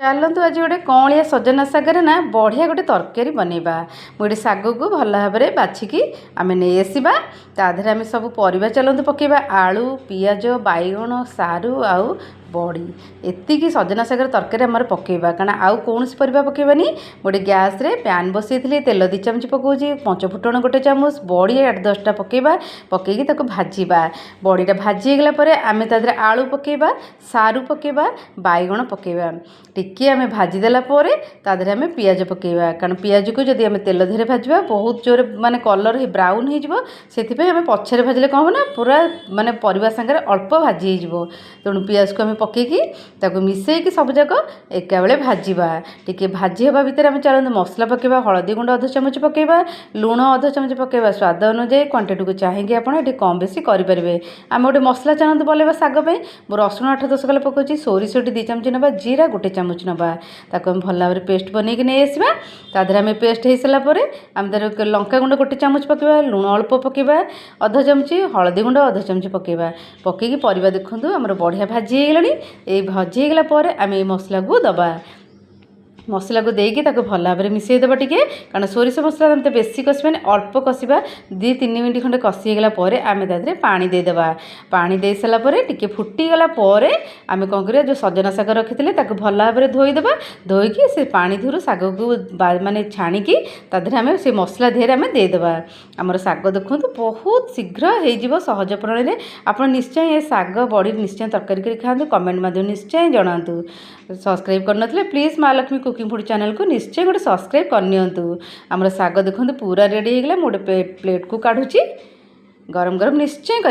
ଚାଲନ୍ତୁ ଆଜି ଗୋଟେ କଅଁଳିଆ ସଜନା ଶାଗରେ ନା ବଢ଼ିଆ ଗୋଟେ ତରକାରୀ ବନେଇବା। ମୁଁ ଏଠି ଶାଗକୁ ଭଲ ଭାବରେ ବାଛିକି ଆମେ ନେଇ ଆସିବା। ତା ଦେହରେ ଆମେ ସବୁ ପରିବା ଚାଲନ୍ତୁ ପକାଇବା। ଆଳୁ, ପିଆଜ, ବାଇଗଣ, ସାରୁ ଆଉ ବଡ଼ି। ଏତିକି ସଜନା ଶାଗର ତରକାରୀ ଆମର ପକାଇବା, କାରଣ ଆଉ କୌଣସି ପରିବା ପକାଇବାନି। ଗୋଟେ ଗ୍ୟାସ୍ରେ ପ୍ୟାନ୍ ବସାଇଥିଲି, ତେଲ 2 ଚାମଚ ପକାଉଛି, ପଞ୍ଚଫୁଟଣ 1 ଚାମଚ, ବଡ଼ି 8-10ଟା ପକାଇବା। ପକାଇକି ତାକୁ ଭାଜିବା। ବଡ଼ିଟା ଭାଜି ହେଇଗଲା ପରେ ଆମେ ତା ଦେହରେ ଆଳୁ ପକାଇବା, ସାରୁ ପକାଇବା, ବାଇଗଣ ପକାଇବା। ଟିକିଏ ଆମେ ଭାଜିଦେଲା ପରେ ତା ଦେହରେ ଆମେ ପିଆଜ ପକାଇବା, କାରଣ ପିଆଜକୁ ଯଦି ଆମେ ତେଲ ଦେହରେ ଭାଜିବା ବହୁତ ଜୋରେ ମାନେ କଲର୍ ବ୍ରାଉନ୍ ହେଇଯିବ। ସେଥିପାଇଁ ଆମେ ପଛରେ ଭାଜିଲେ କ'ଣ ହେବ ନା ପୁରା ମାନେ ପରିବା ସାଙ୍ଗରେ ଅଳ୍ପ ଭାଜି ହେଇଯିବ। ତେଣୁ ପିଆଜକୁ ଆମେ ପକାଇକି ତାକୁ ମିଶାଇକି ସବୁଯାକ ଏକାବେଳେ ଭାଜିବା। ଟିକିଏ ଭାଜି ହେବା ଭିତରେ ଆମେ ଚାଲନ୍ତୁ ମସଲା ପକାଇବା। ହଳଦୀ ଗୁଣ୍ଡ 1/2 ଚାମଚ ପକାଇବା, ଲୁଣ 1/2 ଚାମଚ ପକାଇବା। ସ୍ୱାଦ ଅନୁଯାୟୀ କ୍ୱାଣ୍ଟିଟିକୁ ଚାହିଁକି ଆପଣ ଏଠି କମ୍ ବେଶୀ କରିପାରିବେ। ଆମେ ଗୋଟେ ମସଲା ଚାଲନ୍ତୁ ବନେଇବା ଶାଗ ପାଇଁ। ମୁଁ ରସୁଣ 8-10 କୋଲା ପକାଉଛି, ସୋରିଷ 2 ଚାମଚ ନେବା, ଜିରା 1 ଚାମଚ ନେବା। ତାକୁ ଆମେ ଭଲ ଭାବରେ ପେଷ୍ଟ ବନେଇକି ନେଇ ଆସିବା। ତା ଦେହରେ ଆମେ ପେଷ୍ଟ ହେଇସାରିଲା ପରେ ଆମେ ତାର ଲଙ୍କାଗୁଣ୍ଡ 1 ଚାମଚ ପକାଇବା, ଲୁଣ ଅଳ୍ପ ପକାଇବା 1/2 ଚାମଚ, ହଳଦୀ ଗୁଣ୍ଡ 1/2 ଚାମଚ ପକାଇବା। ପକାଇକି ପରିବା ଦେଖନ୍ତୁ ଆମର ବଢ଼ିଆ ଭାଜି ହେଇଗଲାଣି। ଏଇ ଭାଜି ହେଇଗଲା ପରେ ଆମେ ଏଇ ମସଲାକୁ ଦେବା। ମସଲାକୁ ଦେଇକି ତାକୁ ଭଲ ଭାବରେ ମିଶାଇ ଦେବା ଟିକେ, କାରଣ ସୋରିଷ ମସଲା ଆମେ ତ ବେଶୀ କଷିବାନି, ଅଳ୍ପ କଷିବା। 2-3 ମିନିଟ୍ ଖଣ୍ଡେ କଷି ହେଇଗଲା ପରେ ଆମେ ତା ଦେହରେ ପାଣି ଦେଇଦେବା। ପାଣି ଦେଇ ସାରିଲା ପରେ ଟିକେ ଫୁଟିଗଲା ପରେ ଆମେ କ'ଣ କରିବା, ଯେଉଁ ସଜନା ଶାଗ ରଖିଥିଲେ ତାକୁ ଭଲ ଭାବରେ ଧୋଇଦେବା। ଧୋଇକି ସେ ପାଣି ଦେହରୁ ଶାଗକୁ ମାନେ ଛାଣିକି ତା ଦେହରେ ଆମେ ସେ ମସଲା ଦେହରେ ଆମେ ଦେଇଦେବା। ଆମର ଶାଗ ଦେଖନ୍ତୁ ବହୁତ ଶୀଘ୍ର ହେଇଯିବ ସହଜ ପ୍ରଣାଳୀରେ। ଆପଣ ନିଶ୍ଚୟ ଏ ଶାଗ ବଡ଼ି ନିଶ୍ଚୟ ତରକାରୀ କରି ଖାଆନ୍ତୁ। କମେଣ୍ଟ ମାଧ୍ୟମରେ ନିଶ୍ଚୟ ଜଣାନ୍ତୁ। ସବସ୍କ୍ରାଇବ୍ କରିନଥିଲେ ପ୍ଲିଜ୍ ମା ଲକ୍ଷ୍ମୀ କୁକିଂ ଫୁଡ୍ ଚ୍ୟାନେଲକୁ ନିଶ୍ଚୟ ଗୋଟେ ସବସ୍କ୍ରାଇବ୍ କରିନିଅନ୍ତୁ। ଆମର ଶାଗ ଦେଖନ୍ତୁ ପୁରା ରେଡ଼ି ହେଇଗଲା। ମୁଁ ଗୋଟେ ପ୍ଲେଟ୍କୁ କାଢ଼ୁଛି। ଗରମ ଗରମ ନିଶ୍ଚୟ କରି